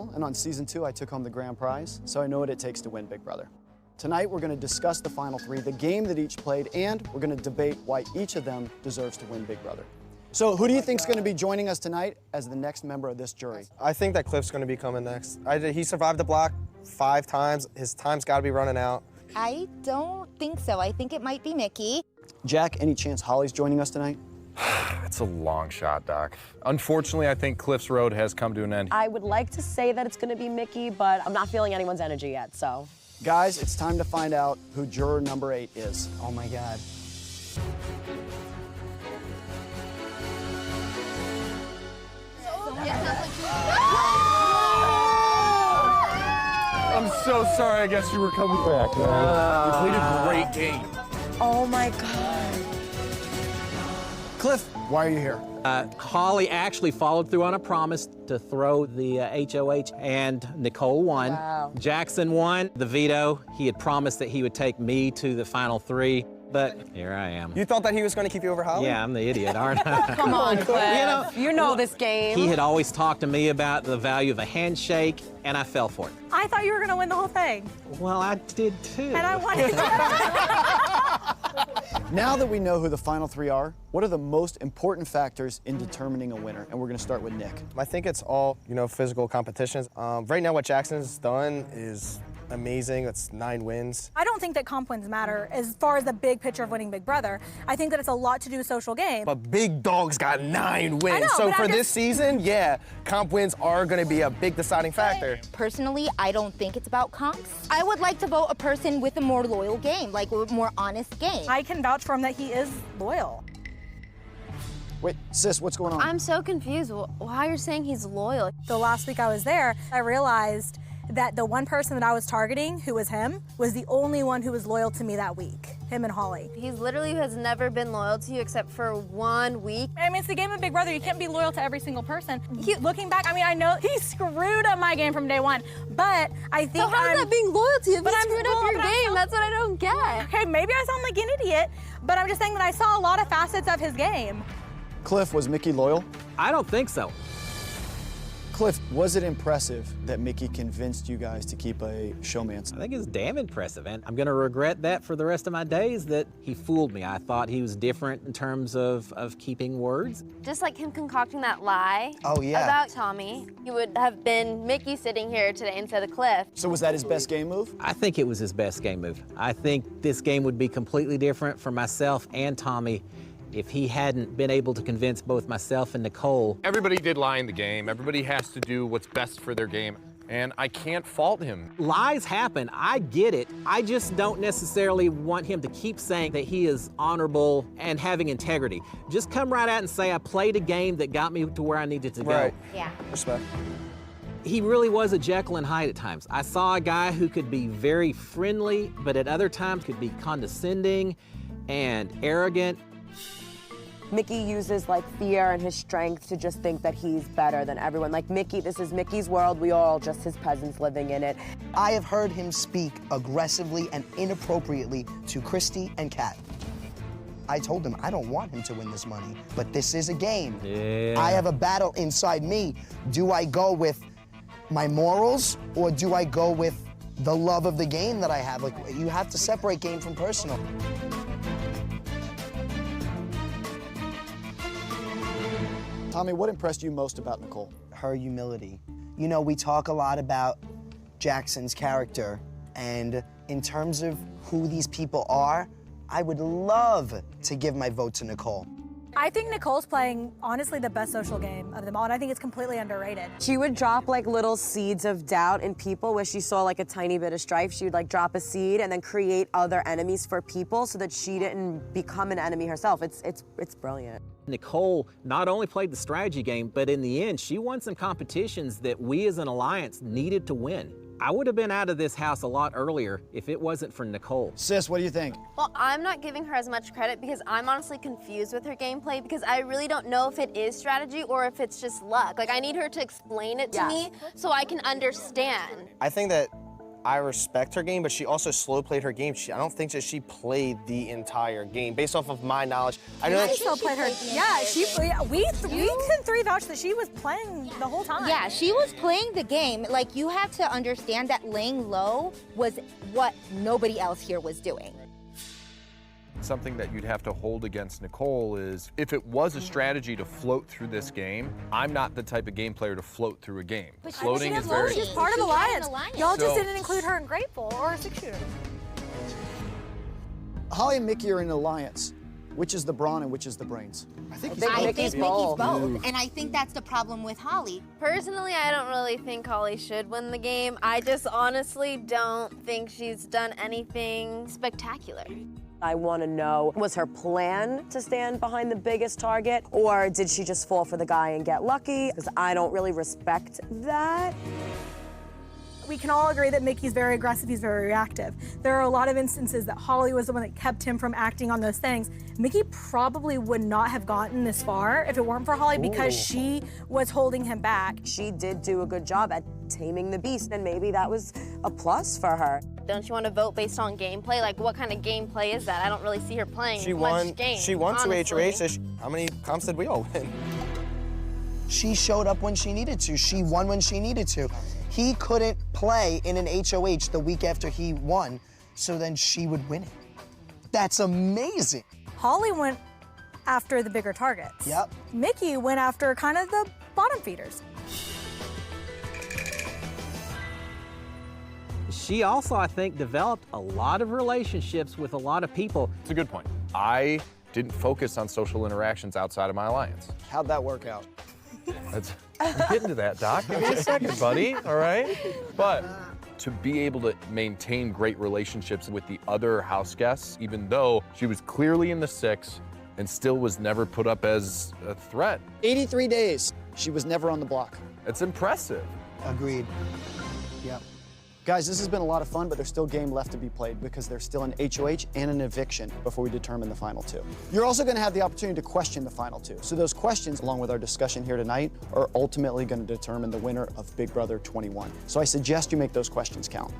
And on season 2, I took home the grand prize, so I know what it takes to win Big Brother. Tonight, we're going to discuss the final 3, the game that each played, and we're going to debate why each of them deserves to win Big Brother. So who do you think is going to be joining us tonight as the next member of this jury? I think that Cliff's going to be coming next. He survived the block 5 times. His time's got to be running out. I don't think so. I think it might be Mickey. Jack, any chance Holly's joining us tonight? It's a long shot, Doc. Unfortunately, I think Cliff's road has come to an end. I would like to say that it's going to be Mickey, but I'm not feeling anyone's energy yet, so. Guys, it's time to find out who juror number 8 is. Oh, my God. I'm so sorry. I guess you were coming back. You played a great game. Oh my God. Cliff, why are you here? Holly actually followed through on a promise to throw the HOH, and Nicole won. Wow. Jackson won the veto. He had promised that he would take me to the final 3, but here I am. You thought that he was going to keep you over Holly? Yeah, I'm the idiot, aren't I? Come on, Cliff. You know this game. He had always talked to me about the value of a handshake, and I fell for it. I thought you were going to win the whole thing. Well, I did too. And I wanted Now that we know who the final 3 are, what are the most important factors in determining a winner? And we're going to start with Nick. I think it's all, physical competitions. Right now, what Jackson's done is amazing. It's 9 wins. I don't think that comp wins matter as far as the big picture of winning Big Brother. I think that it's a lot to do with social game. But Big Dog's got 9 wins. I know, so but for this season, yeah, comp wins are going to be a big deciding factor. Personally, I don't think it's about comps. I would like to vote a person with a more loyal game, like a more honest game. I can vouch for him that he is loyal. Wait, sis, what's going on? I'm so confused. Why you're saying he's loyal? The last week I was there, I realized that the one person that I was targeting, who was him, was the only one who was loyal to me that week, him and Holly. He literally has never been loyal to you except for 1 week. I mean, it's the game of Big Brother. You can't be loyal to every single person. Looking back, I mean, I know he screwed up my game from day one, but I think So how's that being loyalty if But he I'm screwed cool, up your but I'm game? That's what I don't get. Okay, maybe I sound like an idiot, but I'm just saying that I saw a lot of facets of his game. Cliff, was Mickey loyal? I don't think so. Cliff, was it impressive that Mickey convinced you guys to keep a showmance? I think it's damn impressive, and I'm gonna regret that for the rest of my days, that he fooled me. I thought he was different in terms of keeping words. Just like him concocting that lie about Tommy, he would have been Mickey sitting here today instead of Cliff. So was that his best game move? I think it was his best game move. I think this game would be completely different for myself and Tommy if he hadn't been able to convince both myself and Nicole. Everybody did lie in the game. Everybody has to do what's best for their game. And I can't fault him. Lies happen, I get it. I just don't necessarily want him to keep saying that he is honorable and having integrity. Just come right out and say, I played a game that got me to where I needed to go. Right. Yeah. Respect. He really was a Jekyll and Hyde at times. I saw a guy who could be very friendly, but at other times could be condescending and arrogant. Mickey uses like fear and his strength to just think that he's better than everyone. Like Mickey, this is Mickey's world. We are all just his peasants living in it. I have heard him speak aggressively and inappropriately to Christy and Kat. I told him I don't want him to win this money, but this is a game. Yeah. I have a battle inside me. Do I go with my morals or do I go with the love of the game that I have? Like, you have to separate game from personal. Tommy, what impressed you most about Nicole? Her humility. You know, we talk a lot about Jackson's character, and in terms of who these people are, I would love to give my vote to Nicole. I think Nicole's playing, honestly, the best social game of them all, and I think it's completely underrated. She would drop like little seeds of doubt in people where she saw like a tiny bit of strife. She would like drop a seed and then create other enemies for people so that she didn't become an enemy herself. It's brilliant. Nicole not only played the strategy game, but in the end, she won some competitions that we as an alliance needed to win. I would have been out of this house a lot earlier if it wasn't for Nicole. Sis, what do you think? Well, I'm not giving her as much credit because I'm honestly confused with her gameplay because I really don't know if it is strategy or if it's just luck. Like, I need her to explain it to me so I can understand. I think that I respect her game, but she also slow played her game. I don't think that she played the entire game based off of my knowledge. I know I that still played her. Yeah, we can three vouch that she was playing the whole time. Yeah, she was playing the game. Like, you have to understand that laying low was what nobody else here was doing. Something that you'd have to hold against Nicole is if it was a strategy to float through this game, I'm not the type of game player to float through a game. Floating is very... She's part of Alliance. Y'all just So- didn't include her in Grateful or a 6-shooter. Holly and Mickey are in an alliance. Which is the brawn and which is the brains? I think Mickey's both. Ooh. And I think that's the problem with Holly. Personally, I don't really think Holly should win the game. I just honestly don't think she's done anything spectacular. I want to know, was her plan to stand behind the biggest target, or did she just fall for the guy and get lucky? Because I don't really respect that. We can all agree that Mickey's very aggressive, he's very reactive. There are a lot of instances that Holly was the one that kept him from acting on those things. Mickey probably would not have gotten this far if it weren't for Holly because she was holding him back. She did do a good job at taming the beast, and maybe that was a plus for her. Don't you want to vote based on gameplay? Like, what kind of gameplay is that? I don't really see her playing She much won. game, She won 2 honestly. HOH. How many comps did we all win? She showed up when she needed to. She won when she needed to. He couldn't play in an HOH the week after he won, so then she would win it. That's amazing. Holly went after the bigger targets. Yep. Mickey went after kind of the bottom feeders. She also, I think, developed a lot of relationships with a lot of people. It's a good point. I didn't focus on social interactions outside of my alliance. How'd that work out? I'm getting to that, Doc. Give me a second, buddy, all right? But to be able to maintain great relationships with the other house guests, even though she was clearly in the 6 and still was never put up as a threat. 83 days. She was never on the block. It's impressive. Agreed. Yep. Guys, this has been a lot of fun, but there's still game left to be played because there's still an HOH and an eviction before we determine the final 2. You're also going to have the opportunity to question the final 2. So those questions, along with our discussion here tonight, are ultimately going to determine the winner of Big Brother 21. So I suggest you make those questions count.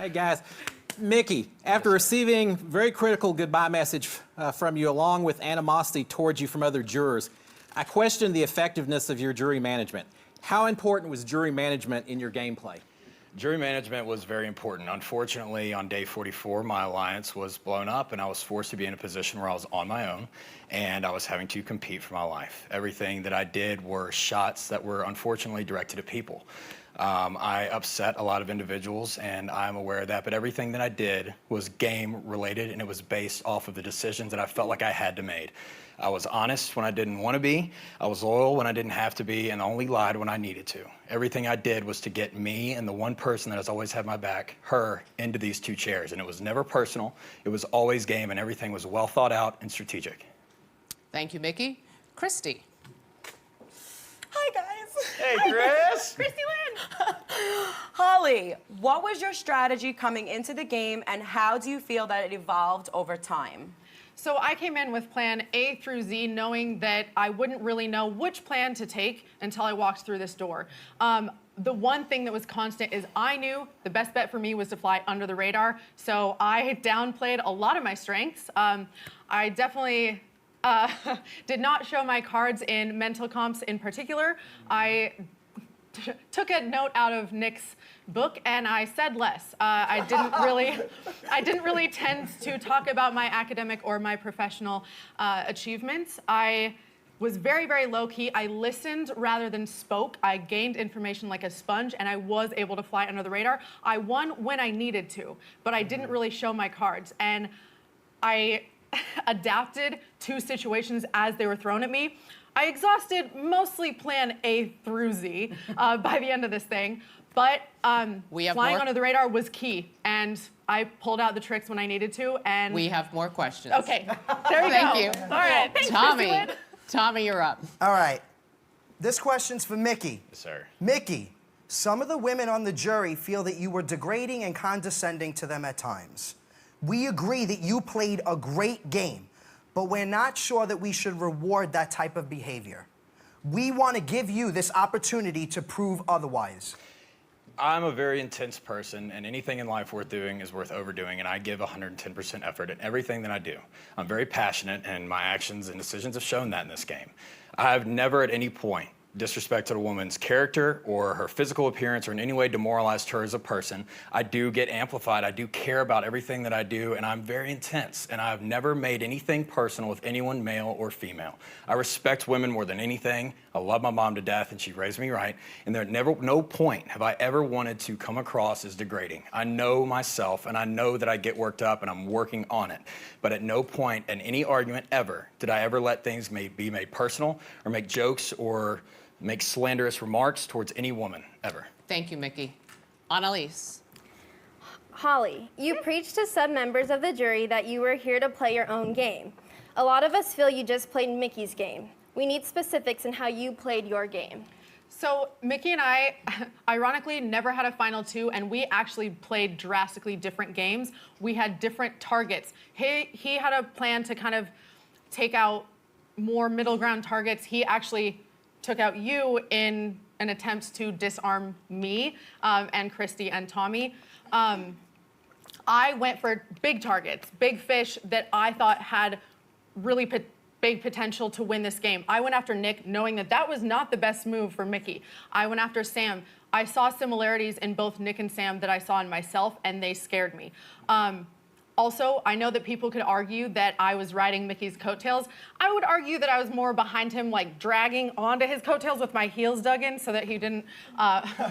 Hey guys, Mickey, after receiving a very critical goodbye message from you along with animosity towards you from other jurors, I questioned the effectiveness of your jury management. How important was jury management in your gameplay? Jury management was very important. Unfortunately, on day 44, my alliance was blown up and I was forced to be in a position where I was on my own and I was having to compete for my life. Everything that I did were shots that were unfortunately directed at people. I upset a lot of individuals and I'm aware of that, but everything that I did was game related and it was based off of the decisions that I felt like I had to make. I was honest when I didn't want to be, I was loyal when I didn't have to be, and only lied when I needed to. Everything I did was to get me and the one person that has always had my back, her, into these 2 chairs. And it was never personal, it was always game, and everything was well thought out and strategic. Thank you, Mickey. Christy. Hi, guys. Hey, Chris. Christy Lynn. Holly, what was your strategy coming into the game, and how do you feel that it evolved over time? So I came in with plan A through Z, knowing that I wouldn't really know which plan to take until I walked through this door. The one thing that was constant is I knew the best bet for me was to fly under the radar, so I downplayed a lot of my strengths. I definitely did not show my cards in mental comps in particular. I took a note out of Nick's book and I said less. I didn't really tend to talk about my academic or my professional achievements. I was very, very low key. I listened rather than spoke. I gained information like a sponge and I was able to fly under the radar. I won when I needed to, but I didn't really show my cards. And I adapted to situations as they were thrown at me. I exhausted mostly plan A through Z by the end of this thing, but flying under the radar was key, and I pulled out the tricks when I needed to, and... We have more questions. Okay, there you go. Thank you. All right, thanks, Tommy. Tommy, you're up. All right. This question's for Mickey. Yes, sir. Mickey, some of the women on the jury feel that you were degrading and condescending to them at times. We agree that you played a great game, but we're not sure that we should reward that type of behavior. We want to give you this opportunity to prove otherwise. I'm a very intense person, and anything in life worth doing is worth overdoing, and I give 110% effort in everything that I do. I'm very passionate, and my actions and decisions have shown that in this game. I've never at any point disrespected a woman's character or her physical appearance or in any way demoralized her as a person. I do get amplified. I do care about everything that I do, and I'm very intense, and I've never made anything personal with anyone, male or female. I respect women more than anything. I love my mom to death, and she raised me right, and there no point have I ever wanted to come across as degrading. I know myself, and I know that I get worked up, and I'm working on it, but at no point in any argument ever did I ever let things be made personal or make jokes or make slanderous remarks towards any woman, ever. Thank you, Mickey. Annalise. Holly, you preached to some members of the jury that you were here to play your own game. A lot of us feel you just played Mickey's game. We need specifics in how you played your game. So Mickey and I, ironically, never had a final two, and we actually played drastically different games. We had different targets. He had a plan to kind of take out more middle ground targets. He actually took out you in an attempt to disarm me and Christy and Tommy. I went for big targets, big fish that I thought had really big potential to win this game. I went after Nick knowing that that was not the best move for Mickey. I went after Sam. I saw similarities in both Nick and Sam that I saw in myself, and they scared me. Also, I know that people could argue that I was riding Mickey's coattails. I would argue that I was more behind him, like dragging onto his coattails with my heels dug in so that he didn't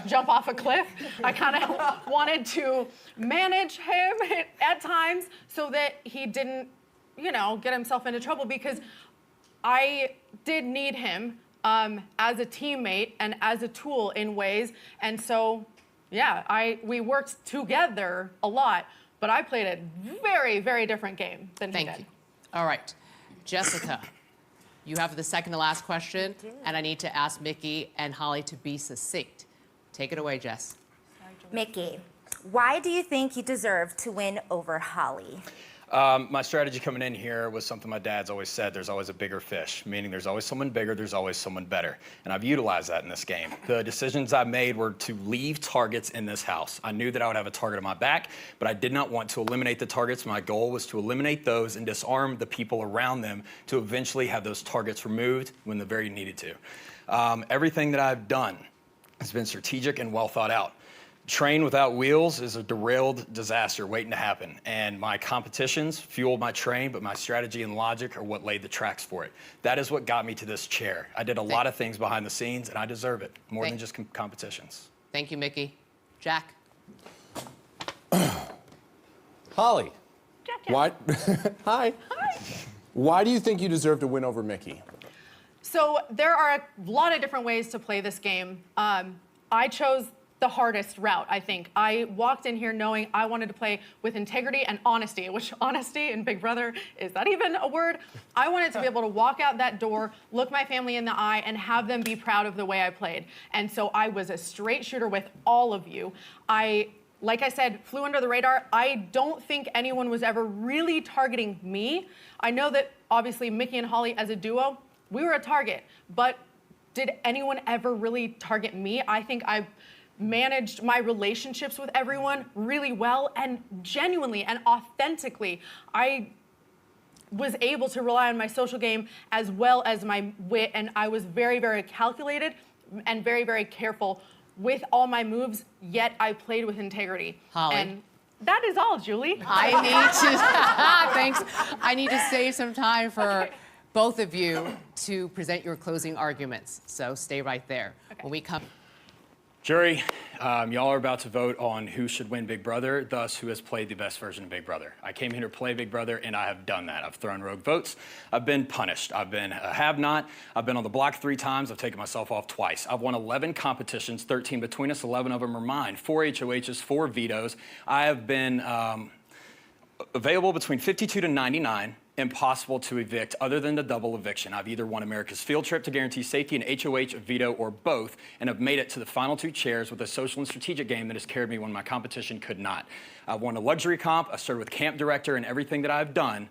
jump off a cliff. I kind of wanted to manage him at times so that he didn't, you know, get himself into trouble, because I did need him as a teammate and as a tool in ways. And so, yeah, we worked together a lot. But I played a very, very different game than he did. Thank you. All right. Jessica, you have the second to last question, and I need to ask Mickey and Holly to be succinct. Take it away, Jess. Mickey, why do you think you deserve to win over Holly? My strategy coming in here was something my dad's always said: there's always a bigger fish, meaning there's always someone bigger, there's always someone better. And I've utilized that in this game. The decisions I made were to leave targets in this house. I knew that I would have a target on my back, but I did not want to eliminate the targets. My goal was to eliminate those and disarm the people around them to eventually have those targets removed when the very needed to. Everything that I've done has been strategic and well thought out. Train without wheels is a derailed disaster waiting to happen. And my competitions fueled my train, but my strategy and logic are what laid the tracks for it. That is what got me to this chair. I did a lot of things behind the scenes, and I deserve it more than just competitions. Thank you, Mickey. Jack. Holly. Why? Hi. Why do you think you deserve to win over Mickey? So there are a lot of different ways to play this game. I chose the hardest route, I think. I walked in here knowing I wanted to play with integrity and honesty, which honesty in Big Brother, is that even a word? I wanted to be able to walk out that door, look my family in the eye, and have them be proud of the way I played. And so I was a straight shooter with all of you. Like I said, flew under the radar. I don't think anyone was ever really targeting me. I know that obviously Mickey and Holly as a duo, we were a target, but did anyone ever really target me? I think I managed my relationships with everyone really well, and genuinely and authentically. I was able to rely on my social game as well as my wit, and I was very, very calculated and very, very careful with all my moves, yet I played with integrity. Holly. And that is all, Julie. I need to, thanks. I need to save some time for both of you to present your closing arguments. So stay right there. Okay. When we come. Jury, y'all are about to vote on who should win Big Brother, thus who has played the best version of Big Brother. I came here to play Big Brother, and I have done that. I've thrown rogue votes. I've been punished. I've been a have-not. I've been on the block 3 times. I've taken myself off twice. I've won 11 competitions, 13 between us, 11 of them are mine, 4 HOHs, 4 vetoes. I have been available between 52 to 99. impossible to evict other than the double eviction. I've either won America's field trip to guarantee safety, an HOH, a veto, or both, and have made it to the final 2 chairs with a social and strategic game that has carried me when my competition could not. I've won a luxury comp, I started with camp director, and everything that I've done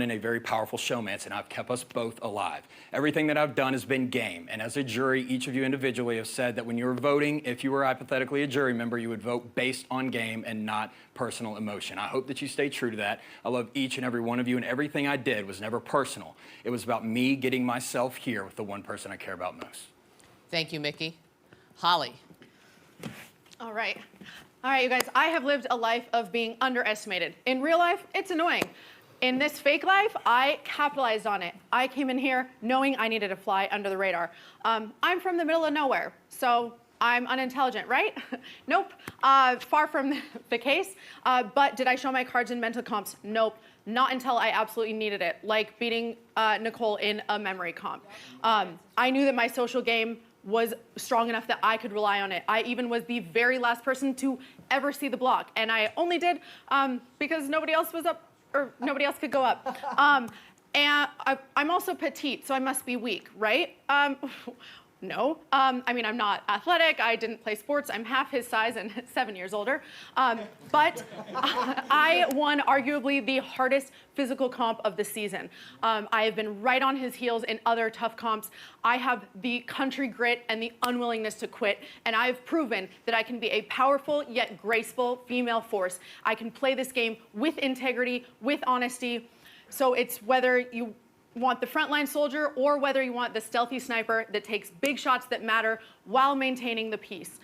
in a very powerful showmance, and I've kept us both alive. Everything that I've done has been game, and as a jury, each of you individually have said that when you were voting, if you were hypothetically a jury member, you would vote based on game and not personal emotion. I hope that you stay true to that. I love each and every one of you, and everything I did was never personal. It was about me getting myself here with the one person I care about most. Thank you, Mickey. Holly. All right. All right, you guys, I have lived a life of being underestimated. In real life, it's annoying. In this fake life, I capitalized on it. I came in here knowing I needed to fly under the radar. I'm from the middle of nowhere, so I'm unintelligent, right? Nope, far from the case. But did I show my cards in mental comps? Nope, not until I absolutely needed it, like beating Nicole in a memory comp. I knew that my social game was strong enough that I could rely on it. I even was the very last person to ever see the block, and I only did because nobody else was up, or nobody else could go up. And I'm also petite, so I must be weak, right? No, I mean, I'm not athletic, I didn't play sports, I'm half his size and 7 years older. But I won arguably the hardest physical comp of the season. I have been right on his heels in other tough comps. I have the country grit and the unwillingness to quit, and I've proven that I can be a powerful yet graceful female force. I can play this game with integrity, with honesty. So it's whether you want the frontline soldier or whether you want the stealthy sniper that takes big shots that matter while maintaining the peace.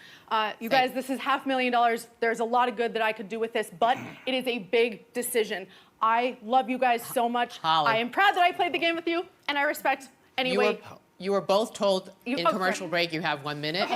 You guys, this is $500,000. There's a lot of good that I could do with this, but it is a big decision. I love you guys so much. Holly. I am proud that I played the game with you, and I respect anyway. You were both told in commercial break you have 1 minute.